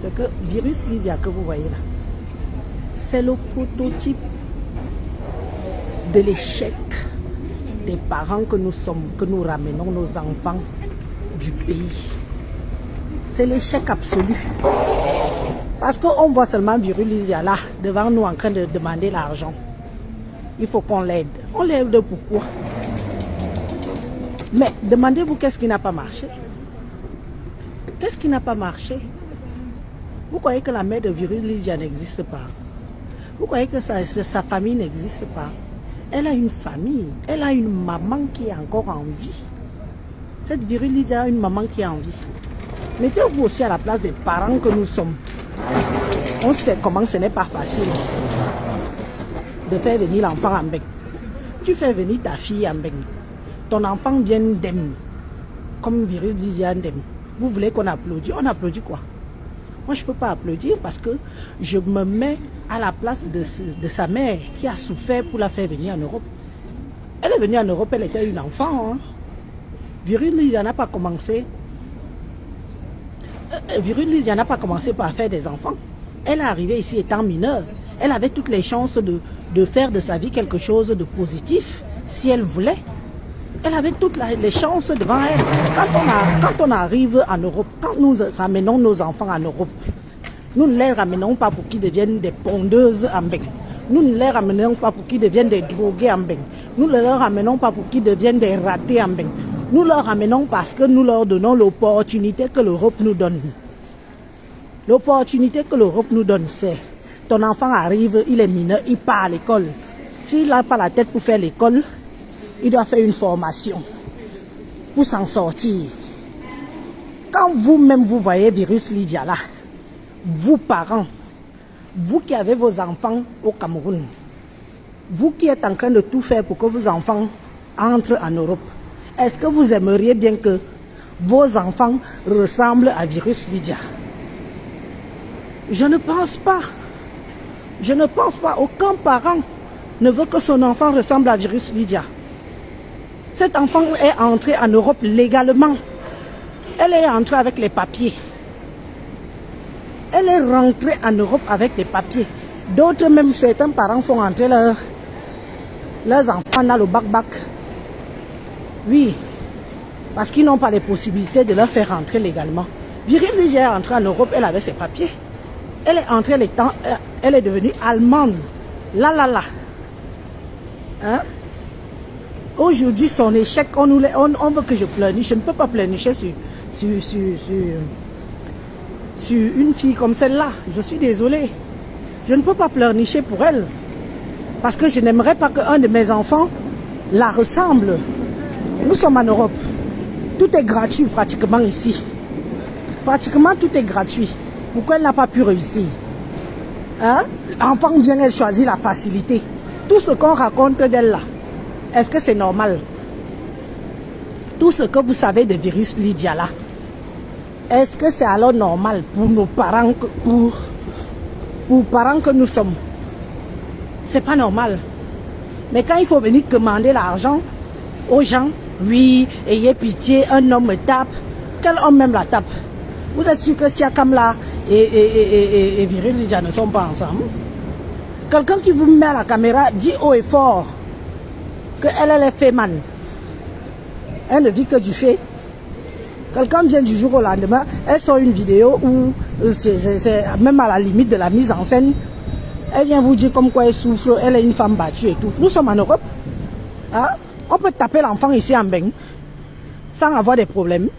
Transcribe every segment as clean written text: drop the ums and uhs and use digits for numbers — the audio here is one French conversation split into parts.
C'est que virus Lydia que vous voyez là, c'est le prototype de l'échec des parents que nous sommes, que nous ramenons nos enfants du pays. C'est l'échec absolu. Parce qu'on voit seulement virus Lydia là, devant nous en train de demander l'argent. Il faut qu'on l'aide. On l'aide pourquoi? Mais demandez-vous qu'est-ce qui n'a pas marché? Qu'est-ce qui n'a pas marché? Vous croyez que la mère de virus Lydia n'existe pas? Vous croyez que sa famille n'existe pas? Elle a une famille. Elle a une maman qui est encore en vie. Cette virus Lydia a une maman qui est en vie. Mettez-vous aussi à la place des parents que nous sommes. On sait comment ce n'est pas facile de faire venir l'enfant en Mbeng. Tu fais venir ta fille en Mbeng. Ton enfant vient d'Em. Comme virus Lydia d'Em. Vous voulez qu'on applaudisse? On applaudit quoi? Moi, je ne peux pas applaudir parce que je me mets à la place de sa mère qui a souffert pour la faire venir en Europe. Elle est venue en Europe, elle était une enfant. Hein. Virus Lydia n'a pas commencé. Virus Lydia n'a pas commencé par faire des enfants. Elle est arrivée ici étant mineure. Elle avait toutes les chances de faire de sa vie quelque chose de positif si elle voulait. Elle avait toutes les chances devant elle. Quand on arrive en Europe, quand nous ramenons nos enfants en Europe, nous ne les ramenons pas pour qu'ils deviennent des pondeuses en Mbeng. Nous ne les ramenons pas pour qu'ils deviennent des drogués en Mbeng. Nous ne les ramenons pas pour qu'ils deviennent des ratés en Mbeng. Nous leur ramenons parce que nous leur donnons l'opportunité que l'Europe nous donne. L'opportunité que l'Europe nous donne, c'est ton enfant arrive, il est mineur, il part à l'école. S'il n'a pas la tête pour faire l'école, il doit faire une formation pour s'en sortir. Quand vous-même vous voyez virus Lydia là, vous parents, vous qui avez vos enfants au Cameroun, vous qui êtes en train de tout faire pour que vos enfants entrent en Europe, est-ce que vous aimeriez bien que vos enfants ressemblent à virus Lydia? Je ne pense pas. Je ne pense pas. Aucun parent ne veut que son enfant ressemble à virus Lydia. Cet enfant est entré en Europe légalement. Elle est entrée avec les papiers. Elle est rentrée en Europe avec des papiers. D'autres, même certains parents, font entrer leurs enfants dans le bac-bac. Oui, parce qu'ils n'ont pas les possibilités de leur faire rentrer légalement. Virus Lydia est entrée en Europe, elle avait ses papiers. Elle est entrée elle est devenue allemande. Là. Hein? Aujourd'hui, son échec, on veut que je pleurniche. Je ne peux pas pleurnicher sur une fille comme celle-là. Je suis désolée. Je ne peux pas pleurnicher pour elle. Parce que je n'aimerais pas qu'un de mes enfants la ressemble. Nous sommes en Europe. Tout est gratuit pratiquement ici. Pratiquement tout est gratuit. Pourquoi elle n'a pas pu réussir? Hein? L'enfant vient, elle choisit la facilité. Tout ce qu'on raconte d'elle là, est-ce que c'est normal? Tout ce que vous savez de virus Lydia là, est-ce que c'est alors normal pour nos parents, pour parents que nous sommes? C'est pas normal. Mais quand il faut venir demander l'argent aux gens, oui, ayez pitié, un homme me tape. Quel homme même la tape? Vous êtes sûr que Siakam là et Virus Lydia ne sont pas ensemble? Quelqu'un qui vous met à la caméra dit haut et fort qu'elle est féman. Elle ne vit que du fait. Quelqu'un vient du jour au lendemain, elle sort une vidéo où c'est même à la limite de la mise en scène. Elle vient vous dire comme quoi elle souffre, elle est une femme battue et tout. Nous sommes en Europe. Hein? On peut taper l'enfant ici en Mbeng sans avoir des problèmes.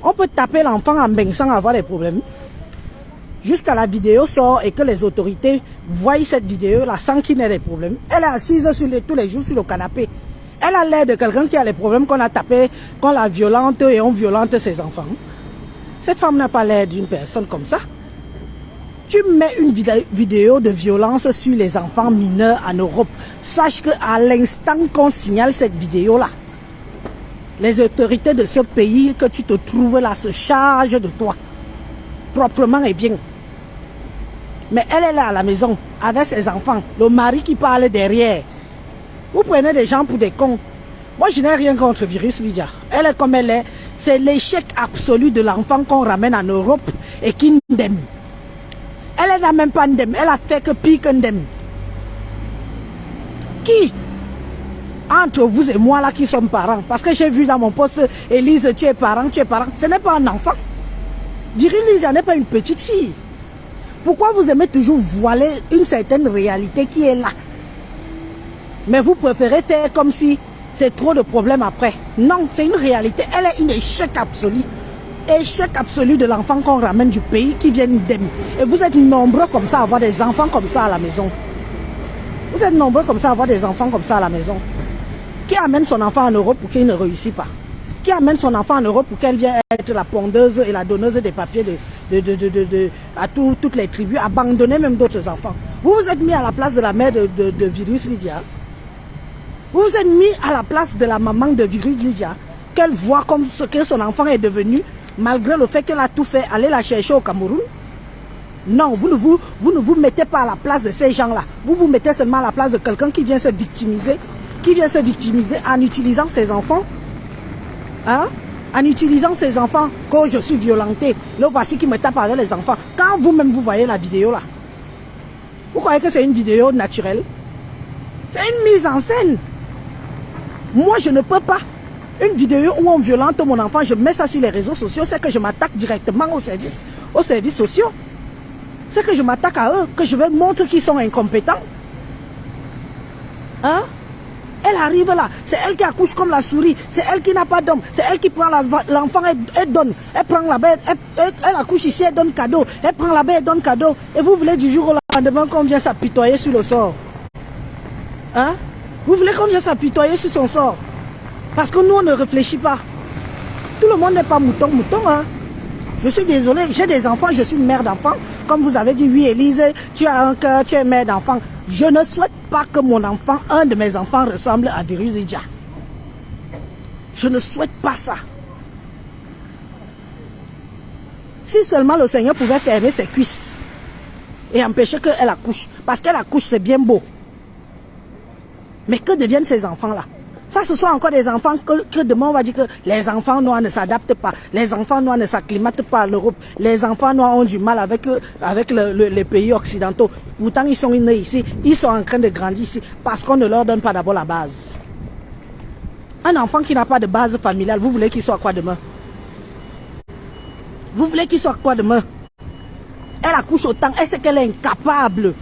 On peut taper l'enfant en Mbeng sans avoir des problèmes. Jusqu'à la vidéo sort et que les autorités voient cette vidéo-là sans qu'il n'ait des problèmes. Elle est assise tous les jours sur le canapé. Elle a l'air de quelqu'un qui a les problèmes qu'on a tapé, qu'on la violente et on violente ses enfants. Cette femme n'a pas l'air d'une personne comme ça. Tu mets une vidéo de violence sur les enfants mineurs en Europe. Sache qu'à l'instant qu'on signale cette vidéo-là, les autorités de ce pays que tu te trouves là se chargent de toi. Proprement et bien. Mais elle est là à la maison avec ses enfants. Le mari qui parle derrière. Vous prenez des gens pour des cons. Moi, je n'ai rien contre Virus Lydia. Elle est comme elle est. C'est l'échec absolu de l'enfant qu'on ramène en Europe et qui ndem. Elle n'a même pas ndem, elle a fait que pire que ndem. Qui? Entre vous et moi là qui sommes parents, parce que j'ai vu dans mon poste, Élise, tu es parent, ce n'est pas un enfant. Viril Lydia n'est pas une petite fille. Pourquoi vous aimez toujours voiler une certaine réalité qui est là? Mais vous préférez faire comme si c'est trop de problèmes après. Non, c'est une réalité. Elle est un échec absolu. Échec absolu de l'enfant qu'on ramène du pays qui vient d'aimer. Et vous êtes nombreux comme ça à avoir des enfants comme ça à la maison. Vous êtes nombreux comme ça à avoir des enfants comme ça à la maison. Qui amène son enfant en Europe pour qu'il ne réussisse pas? Qui amène son enfant en Europe pour qu'elle vienne être la pondeuse et la donneuse des papiers à toutes les tribus, abandonner même d'autres enfants? Vous vous êtes mis à la place de la mère de Virus Lydia. Vous vous êtes mis à la place de la maman de Virus Lydia, qu'elle voit comme ce que son enfant est devenu, malgré le fait qu'elle a tout fait, aller la chercher au Cameroun. Non, vous ne vous mettez pas à la place de ces gens-là. Vous vous mettez seulement à la place de quelqu'un qui vient se victimiser, en utilisant ses enfants. Hein? En utilisant ses enfants, quand je suis violenté, le voici qui me tape avec les enfants. Quand vous-même vous voyez la vidéo là, vous croyez que c'est une vidéo naturelle? C'est une mise en scène. Moi, je ne peux pas. Une vidéo où on violente mon enfant, je mets ça sur les réseaux sociaux, c'est que je m'attaque directement aux services sociaux. C'est que je m'attaque à eux, que je vais montrer qu'ils sont incompétents. Hein? Elle arrive là, c'est elle qui accouche comme la souris, c'est elle qui n'a pas d'homme, c'est elle qui prend l'enfant et donne. Elle prend la bête, elle accouche ici, elle donne cadeau, elle prend la bête, elle donne cadeau. Et vous voulez du jour au lendemain qu'on vienne s'apitoyer sur le sort? Hein? Vous voulez qu'on vienne s'apitoyer sur son sort? Parce que nous, on ne réfléchit pas. Tout le monde n'est pas mouton, hein. Je suis désolée, j'ai des enfants, je suis une mère d'enfants. Comme vous avez dit, oui, Élise, tu as un cœur, tu es mère d'enfants. Je ne souhaite pas que mon enfant, un de mes enfants, ressemble à Virus Lydia. Je ne souhaite pas ça. Si seulement le Seigneur pouvait fermer ses cuisses et empêcher qu'elle accouche. Parce qu'elle accouche, c'est bien beau. Mais que deviennent ces enfants-là? Ça, ce sont encore des enfants que demain on va dire que les enfants noirs ne s'adaptent pas. Les enfants noirs ne s'acclimatent pas à l'Europe. Les enfants noirs ont du mal avec les pays occidentaux. Pourtant, ils sont nés ici. Ils sont en train de grandir ici parce qu'on ne leur donne pas d'abord la base. Un enfant qui n'a pas de base familiale, vous voulez qu'il soit quoi demain? Vous voulez qu'il soit quoi demain? Elle accouche autant. Elle sait qu'elle est incapable.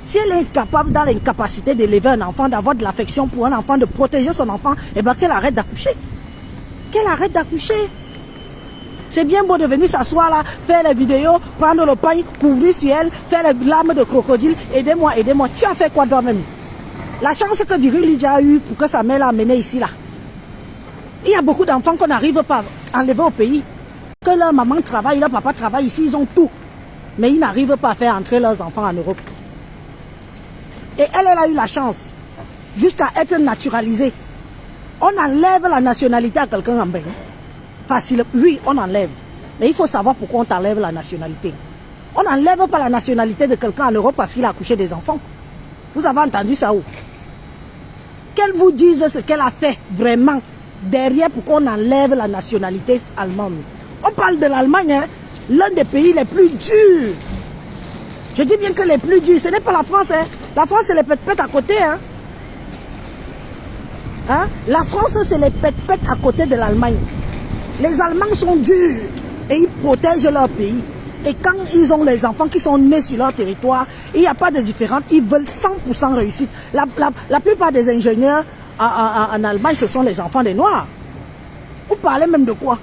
Si elle est incapable dans l'incapacité d'élever un enfant, d'avoir de l'affection pour un enfant, de protéger son enfant, eh bien qu'elle arrête d'accoucher. Qu'elle arrête d'accoucher. C'est bien beau de venir s'asseoir là, faire les vidéos, prendre le pain, couvrir sur elle, faire les larmes de crocodile, aidez-moi, aidez-moi. Tu as fait quoi toi-même? La chance que Viril Lydia a eue pour que sa mère l'a amenée ici là. Il y a beaucoup d'enfants qu'on n'arrive pas à enlever au pays. Que leur maman travaille, leur papa travaille ici, ils ont tout. Mais ils n'arrivent pas à faire entrer leurs enfants en Europe. Et elle a eu la chance, jusqu'à être naturalisée. On enlève la nationalité à quelqu'un en Bénin. Facile, oui, on enlève. Mais il faut savoir pourquoi on t'enlève la nationalité. On n'enlève pas la nationalité de quelqu'un en Europe parce qu'il a accouché des enfants. Vous avez entendu ça où? Qu'elle vous dise ce qu'elle a fait vraiment derrière pour qu'on enlève la nationalité allemande. On parle de l'Allemagne, hein, l'un des pays les plus durs. Je dis bien que les plus durs, ce n'est pas la France. Hein. La France, c'est les pète-pètes à côté. Hein. Hein? La France, c'est les pète-pètes à côté de l'Allemagne. Les Allemands sont durs et ils protègent leur pays. Et quand ils ont les enfants qui sont nés sur leur territoire, il n'y a pas de différence. Ils veulent 100% réussite. La plupart des ingénieurs en Allemagne, ce sont les enfants des Noirs. Vous parlez même de quoi?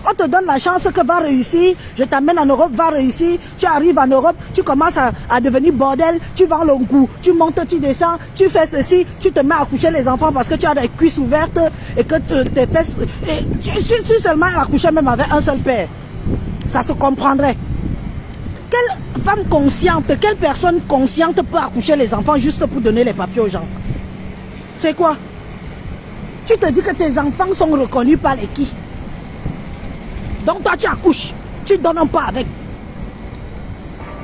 On te donne la chance que va réussir, je t'amène en Europe, va réussir, tu arrives en Europe, tu commences à devenir bordel, tu vends le goût, tu montes, tu descends, tu fais ceci, tu te mets à coucher les enfants parce que tu as des cuisses ouvertes et que tes fesses... Si seulement elle accouchait même avec un seul père, ça se comprendrait. Quelle femme consciente, quelle personne consciente peut accoucher les enfants juste pour donner les papiers aux gens? C'est quoi? Tu te dis que tes enfants sont reconnus par les qui? Donc toi tu accouches, tu ne donnes pas avec.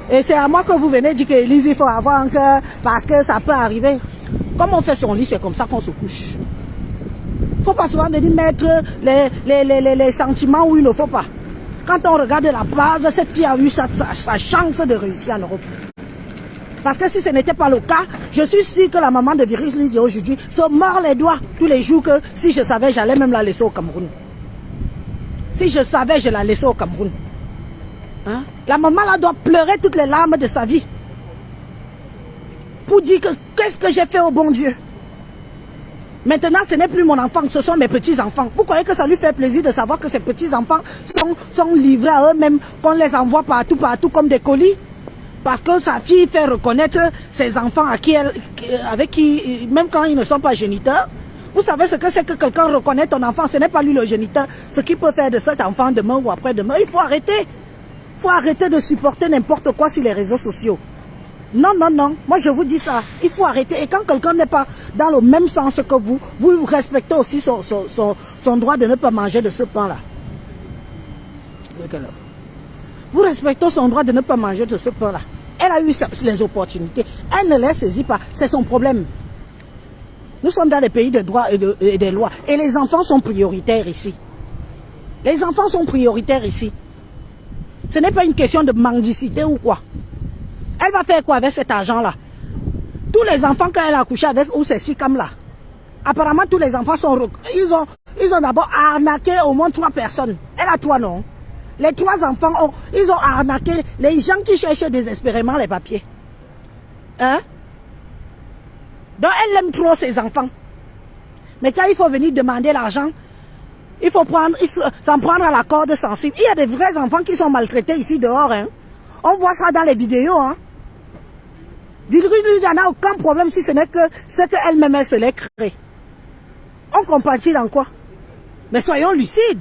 Et c'est à moi que vous venez dire que Élise, il faut avoir un cœur parce que ça peut arriver. Comme on fait son lit, c'est comme ça qu'on se couche. faut pas souvent venir mettre les sentiments où il ne faut pas. Quand on regarde la base, cette fille a eu sa chance de réussir en Europe. Parce que si ce n'était pas le cas, je suis sûre que la maman de Virgile Lydia aujourd'hui se mord les doigts tous les jours que si je savais, j'allais même la laisser au Cameroun. Si je savais, je la laissais au Cameroun. Hein? La maman là doit pleurer toutes les larmes de sa vie. Pour dire que qu'est-ce que j'ai fait au bon Dieu. Maintenant, ce n'est plus mon enfant, ce sont mes petits-enfants. Vous croyez que ça lui fait plaisir de savoir que ses petits-enfants sont livrés à eux-mêmes, qu'on les envoie partout comme des colis? Parce que sa fille fait reconnaître ses enfants avec qui, même quand ils ne sont pas géniteurs. Vous savez ce que c'est que quelqu'un reconnaît ton enfant, ce n'est pas lui le géniteur. Ce qu'il peut faire de cet enfant demain ou après-demain, il faut arrêter. Il faut arrêter de supporter n'importe quoi sur les réseaux sociaux. Non, non, non. Moi, je vous dis ça. Il faut arrêter. Et quand quelqu'un n'est pas dans le même sens que vous, vous respectez aussi son droit de ne pas manger de ce pain-là. Vous respectez son droit de ne pas manger de ce pain-là. Elle a eu les opportunités. Elle ne les saisit pas. C'est son problème. Nous sommes dans les pays de droit et des lois. Et les enfants sont prioritaires ici. Les enfants sont prioritaires ici. Ce n'est pas une question de mendicité ou quoi. Elle va faire quoi avec cet argent-là? Tous les enfants qu'elle a accouché avec, ou ces SICAM là, apparemment tous les enfants sont... Ils ont d'abord arnaqué au moins 3 personnes. Elle a 3 non? Les 3 enfants, ils ont arnaqué les gens qui cherchaient désespérément les papiers. Hein? Donc elle aime trop ses enfants. Mais quand il faut venir demander l'argent, il faut s'en prendre à la corde sensible. Il y a des vrais enfants qui sont maltraités ici dehors. Hein? On voit ça dans les vidéos. Hein? Virgile n'a aucun problème si ce n'est que ce qu'elle-même se l'est créé. On compatit dans quoi? Mais soyons lucides.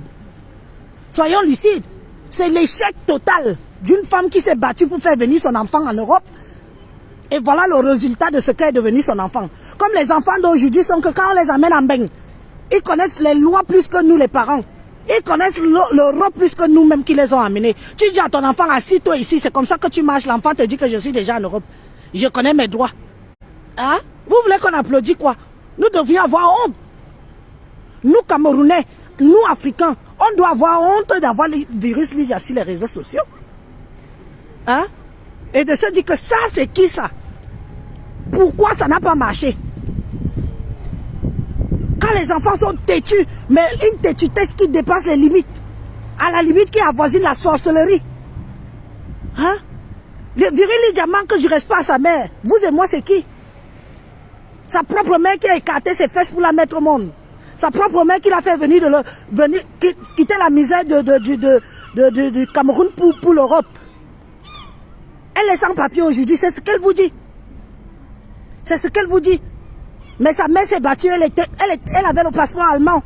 Soyons lucides. C'est l'échec total d'une femme qui s'est battue pour faire venir son enfant en Europe. Et voilà le résultat de ce qu'est devenu son enfant. Comme les enfants d'aujourd'hui sont que quand on les amène en bain, ils connaissent les lois plus que nous les parents. Ils connaissent l'Europe plus que nous-mêmes qui les ont amenés. Tu dis à ton enfant, assis-toi ici, c'est comme ça que tu marches. L'enfant te dit que je suis déjà en Europe. Je connais mes droits. Hein? Vous voulez qu'on applaudisse quoi? Nous devions avoir honte. Nous, Camerounais, nous, Africains, on doit avoir honte d'avoir le virus lié sur les réseaux sociaux. Hein? Et de se dire que ça, c'est qui ça? Pourquoi ça n'a pas marché? Quand les enfants sont têtus, mais une têtutesse qui dépasse les limites, à la limite qui avoisine la sorcellerie. Hein? Le Virgile Lydia manque du respect à sa mère. Vous et moi, c'est qui? Sa propre mère qui a écarté ses fesses pour la mettre au monde. Sa propre mère qui l'a fait venir quitter la misère du Cameroun pour l'Europe. Elle est sans papier aujourd'hui, c'est ce qu'elle vous dit. C'est ce qu'elle vous dit. Mais sa mère s'est battue, elle avait le passeport allemand.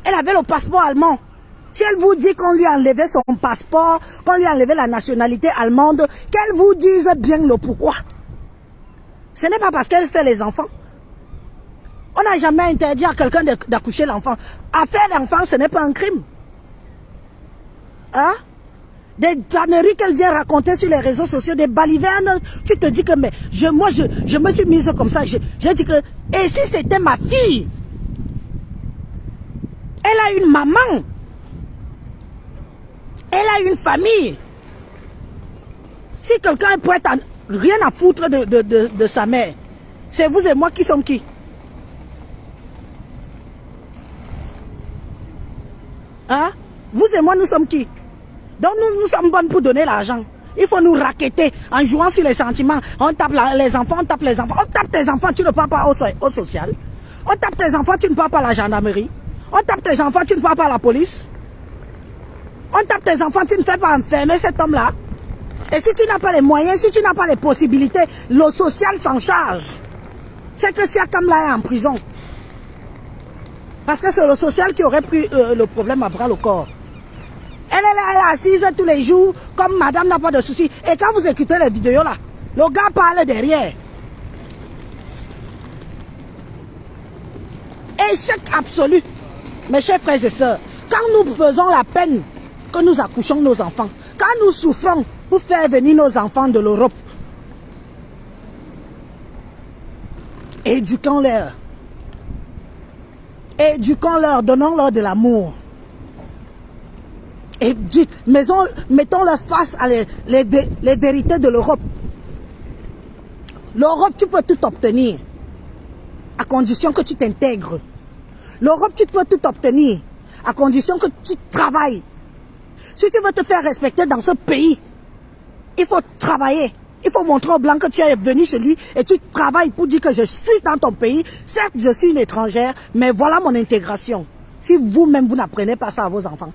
Elle avait le passeport allemand. Si elle vous dit qu'on lui a enlevé son passeport, qu'on lui a enlevé la nationalité allemande, qu'elle vous dise bien le pourquoi. Ce n'est pas parce qu'elle fait les enfants. On n'a jamais interdit à quelqu'un d'accoucher l'enfant. À faire l'enfant, ce n'est pas un crime. Hein? Des tanneries qu'elle vient raconter sur les réseaux sociaux, des balivernes, tu te dis que mais moi je me suis mise comme ça, j'ai dit que, et si c'était ma fille? Elle a une maman. Elle a une famille. Si quelqu'un est prêt à rien à foutre de sa mère, c'est vous et moi qui sommes qui? Hein? Vous et moi, nous sommes qui? Donc nous sommes bonnes pour donner l'argent. Il faut nous racketter en jouant sur les sentiments. On tape les enfants, on tape les enfants. On tape tes enfants, tu ne pars pas au social. On tape tes enfants, tu ne pars pas à la gendarmerie. On tape tes enfants, tu ne pars pas à la police. On tape tes enfants, tu ne fais pas enfermer cet homme-là. Et si tu n'as pas les moyens, si tu n'as pas les possibilités, le social s'en charge. C'est que Siakam là est en prison. Parce que c'est le social qui aurait pris le problème à bras le corps. Elle est assise tous les jours, comme madame n'a pas de soucis. Et quand vous écoutez les vidéos là, le gars parle derrière. Échec absolu. Mes chers frères et sœurs, quand nous faisons la peine que nous accouchons nos enfants, quand nous souffrons pour faire venir nos enfants de l'Europe, éduquons-les. Éduquons-leur, donnons-leur de l'amour. Et mettons-leur face à les vérités de l'Europe. L'Europe, tu peux tout obtenir, à condition que tu t'intègres. L'Europe, tu peux tout obtenir, à condition que tu travailles. Si tu veux te faire respecter dans ce pays, il faut travailler. Il faut montrer au blanc que tu es venu chez lui et tu travailles pour dire que je suis dans ton pays. Certes, je suis une étrangère, mais voilà mon intégration. Si vous-même, vous n'apprenez pas ça à vos enfants.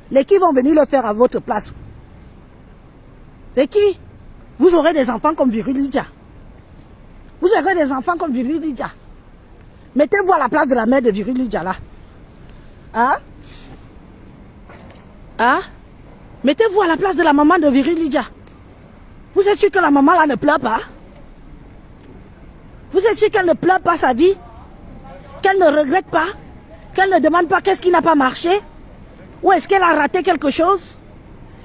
Les qui vont venir le faire à votre place? Les qui? Vous aurez des enfants comme Virul Lydia. Vous aurez des enfants comme Virul Lydia. Mettez-vous à la place de la mère de Virul Lydia là. Hein? Hein? Mettez-vous à la place de la maman de Virul Lydia. Vous êtes sûr que la maman là ne pleure pas? Vous êtes sûr qu'elle ne pleure pas sa vie? Qu'elle ne regrette pas? Qu'elle ne demande pas qu'est-ce qui n'a pas marché? Ou est-ce qu'elle a raté quelque chose?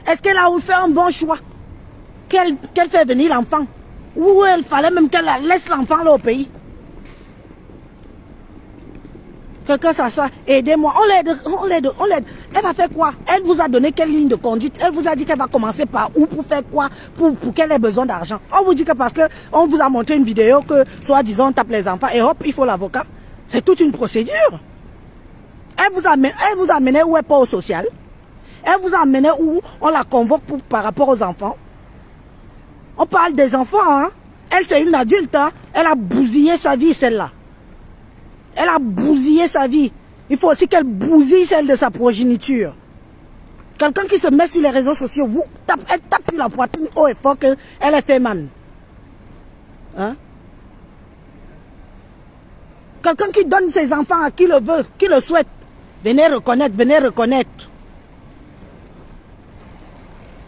Est-ce qu'elle a fait un bon choix? Qu'elle fait venir l'enfant? Ou il fallait même qu'elle laisse l'enfant là au pays? Quelqu'un s'assoit, aidez-moi, on l'aide. Elle va faire quoi? Elle vous a donné quelle ligne de conduite? Elle vous a dit qu'elle va commencer par où? Pour faire quoi? Pour qu'elle ait besoin d'argent. On vous dit que parce qu'on vous a montré une vidéo que, soi-disant, on tape les enfants et hop, il faut l'avocat. C'est toute une procédure. Elle vous a amené où elle pas au social. Elle vous a amené où on la convoque par rapport aux enfants. On parle des enfants, hein. Elle, c'est une adulte, hein. Elle a bousillé sa vie, celle-là. Elle a bousillé sa vie. Il faut aussi qu'elle bousille celle de sa progéniture. Quelqu'un qui se met sur les réseaux sociaux, elle tape sur la poitrine haut et fort qu'elle est féminin. Hein? Quelqu'un qui donne ses enfants à qui le veut, qui le souhaite. Venez reconnaître, venez reconnaître.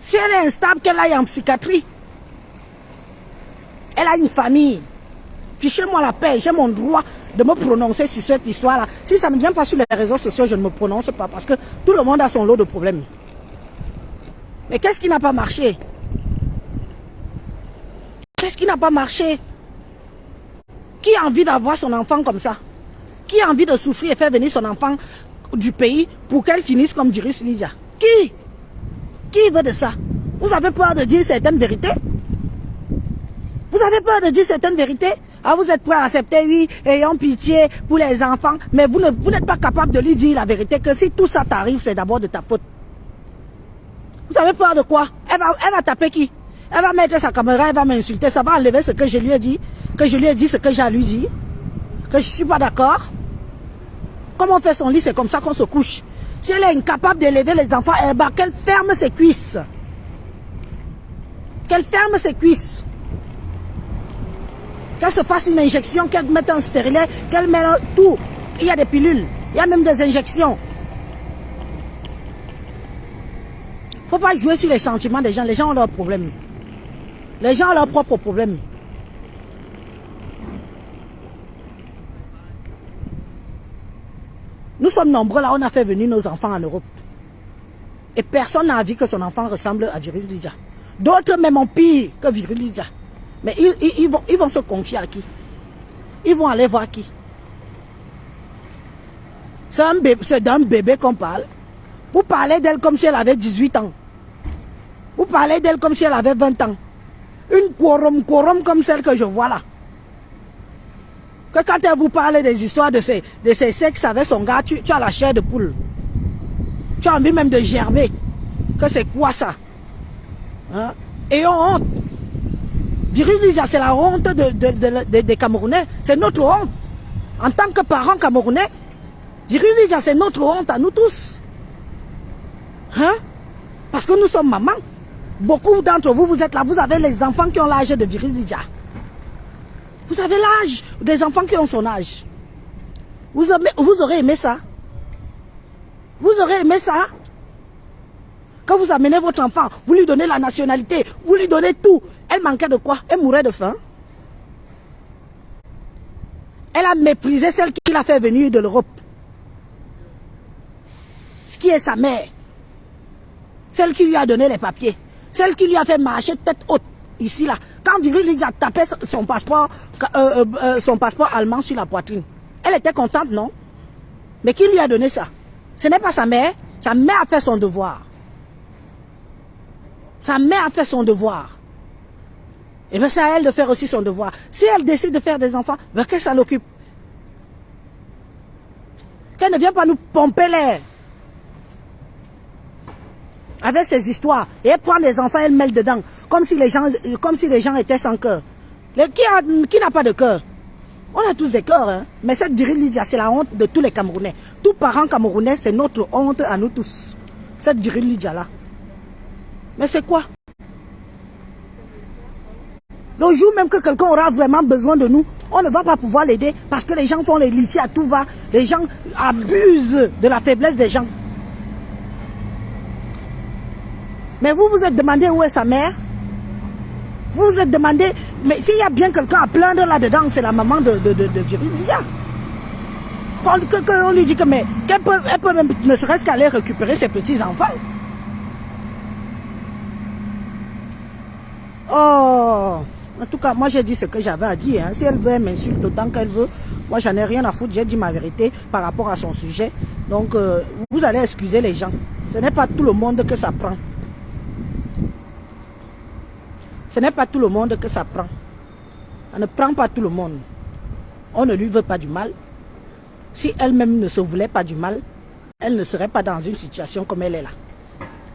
Si elle est instable, qu'elle aille en psychiatrie. Elle a une famille. Fichez-moi la paix, j'ai mon droit de me prononcer sur cette histoire-là. Si ça ne vient pas sur les réseaux sociaux, je ne me prononce pas parce que tout le monde a son lot de problèmes. Mais qu'est-ce qui n'a pas marché? Qu'est-ce qui n'a pas marché? Qui a envie d'avoir son enfant comme ça? Qui a envie de souffrir et faire venir son enfant du pays pour qu'elle finisse comme Virul Lydia? Qui? Qui veut de ça? Vous avez peur de dire certaines vérités? Vous avez peur de dire certaines vérités? Ah, vous êtes prêt à accepter, oui, ayons pitié pour les enfants, mais vous n'êtes pas capable de lui dire la vérité, que si tout ça t'arrive, c'est d'abord de ta faute. Vous avez peur de quoi? Elle va taper qui? Elle va mettre sa caméra, elle va m'insulter, ça va enlever ce que je lui ai dit, que je lui ai dit ce que j'ai à lui dire, que je ne suis pas d'accord. Comme on fait son lit, c'est comme ça qu'on se couche. Si elle est incapable d'élever les enfants, qu'elle ferme ses cuisses. Qu'elle ferme ses cuisses. Qu'elle se fasse une injection, qu'elle mette un stérilet, qu'elle mette tout. Il y a des pilules, il y a même des injections. Il ne faut pas jouer sur les sentiments des gens. Les gens ont leurs problèmes. Les gens ont leurs propres problèmes. Nous sommes nombreux là, on a fait venir nos enfants en Europe. Et personne n'a envie que son enfant ressemble à Virul Lydia. D'autres même ont pire que Virul Lydia. Mais ils vont se confier à qui? Ils vont aller voir qui? C'est d'un bébé qu'on parle. Vous parlez d'elle comme si elle avait 18 ans. Vous parlez d'elle comme si elle avait 20 ans. Une quorum comme celle que je vois là. Que quand elle vous parle des histoires de ses sexes avec son gars, tu as la chair de poule. Tu as envie même de gerber. Que c'est quoi ça? Hein? Et on honte. Virul Lydia, c'est la honte des Camerounais. C'est notre honte. En tant que parents camerounais, Virul Lydia, c'est notre honte à nous tous. Hein? Parce que nous sommes mamans. Beaucoup d'entre vous, vous êtes là, vous avez les enfants qui ont l'âge de Virul Lydia. Vous avez l'âge des enfants qui ont son âge. Vous aurez aimé ça? Vous aurez aimé ça? Quand vous amenez votre enfant, vous lui donnez la nationalité, vous lui donnez tout. Elle manquait de quoi? Elle mourait de faim. Elle a méprisé celle qui l'a fait venir de l'Europe. Ce qui est sa mère. Celle qui lui a donné les papiers. Celle qui lui a fait marcher tête haute. Ici, là. Quand Virul Lydia tapait son passeport allemand sur la poitrine. Elle était contente, non? Mais qui lui a donné ça? Ce n'est pas sa mère. Sa mère a fait son devoir. Sa mère a fait son devoir. Et bien c'est à elle de faire aussi son devoir. Si elle décide de faire des enfants, ben qu'est-ce que ça l'occupe? Qu'elle ne vient pas nous pomper l'air. Avec ses histoires. Et elle prend des enfants, elle mêle dedans. Comme si les gens étaient sans cœur. Qui n'a pas de cœur? On a tous des cœurs, hein? Mais cette Djibril Lydia, c'est la honte de tous les Camerounais. Tous parents camerounais, c'est notre honte à nous tous. Cette Djibril Lydia là. Mais c'est quoi? Le jour même que quelqu'un aura vraiment besoin de nous, on ne va pas pouvoir l'aider parce que les gens font les litiges à tout va. Les gens abusent de la faiblesse des gens. Mais vous vous êtes demandé où est sa mère? Vous vous êtes demandé, mais s'il y a bien quelqu'un à plaindre là-dedans, c'est la maman de Djibril Lydia. On lui dit que, mais elle peut même ne serait-ce qu'aller récupérer ses petits-enfants. Oh, en tout cas, moi j'ai dit ce que j'avais à dire. Hein. Si elle veut, elle m'insulte autant qu'elle veut. Moi j'en ai rien à foutre, j'ai dit ma vérité par rapport à son sujet. Donc, vous allez excuser les gens. Ce n'est pas tout le monde que ça prend. Ce n'est pas tout le monde que ça prend. On ne prend pas tout le monde. On ne lui veut pas du mal. Si elle-même ne se voulait pas du mal, elle ne serait pas dans une situation comme elle est là.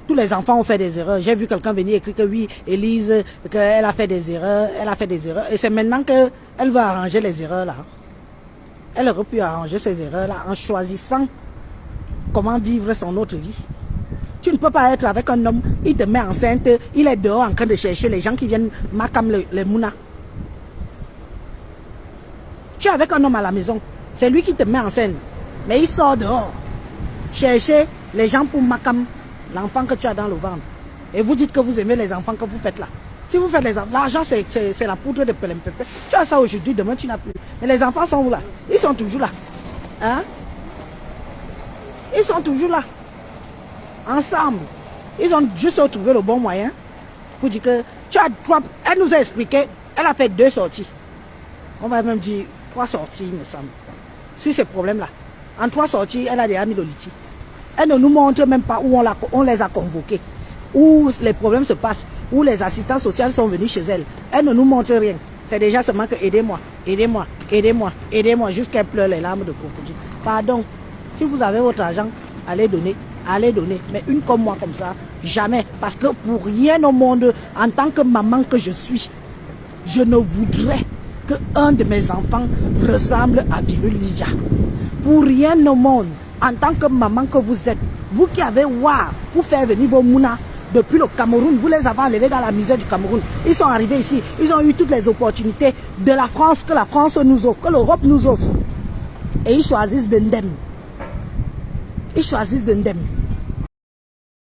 Tous les enfants ont fait des erreurs. J'ai vu quelqu'un venir écrire que oui, Élise, qu'elle a fait des erreurs, elle a fait des erreurs. Et c'est maintenant qu'elle veut arranger les erreurs là. Elle aurait pu arranger ces erreurs là en choisissant comment vivre son autre vie. Tu ne peux pas être avec un homme, il te met enceinte, il est dehors en train de chercher les gens qui viennent macam les mounas. Tu es avec un homme à la maison, c'est lui qui te met enceinte, mais il sort dehors, chercher les gens pour macam l'enfant que tu as dans le ventre. Et vous dites que vous aimez les enfants que vous faites là. Si vous faites les enfants, l'argent c'est la poudre de pelempépé. Tu as ça aujourd'hui, demain tu n'as plus. Mais les enfants sont où là? Ils sont toujours là. Hein? Ils sont toujours là. Ensemble. Ils ont juste trouvé le bon moyen pour dire que tu as trois. Elle nous a expliqué, elle a fait 2 sorties. On va même dire 3 sorties, il me semble. Sur ces problèmes-là. En 3 sorties, elle a déjà mis le litige. Elle ne nous montre même pas où on les a convoqués, où les problèmes se passent, où les assistants sociaux sont venus chez elle. Elle ne nous montre rien. C'est déjà seulement que aidez-moi, aidez-moi, aidez-moi, aidez-moi, jusqu'à pleure les larmes de crocodile. Pardon, si vous avez votre argent, allez donner. Allez donner, mais une comme moi comme ça, jamais. Parce que pour rien au monde, en tant que maman que je suis, je ne voudrais qu'un de mes enfants ressemble à Djibril Lydia. Pour rien au monde, en tant que maman que vous êtes, vous qui avez pour faire venir vos mounas depuis le Cameroun, vous les avez enlevés dans la misère du Cameroun. Ils sont arrivés ici, ils ont eu toutes les opportunités de la France, que la France nous offre, que l'Europe nous offre. Et ils choisissent de ndem. Ils choisissent de ndem.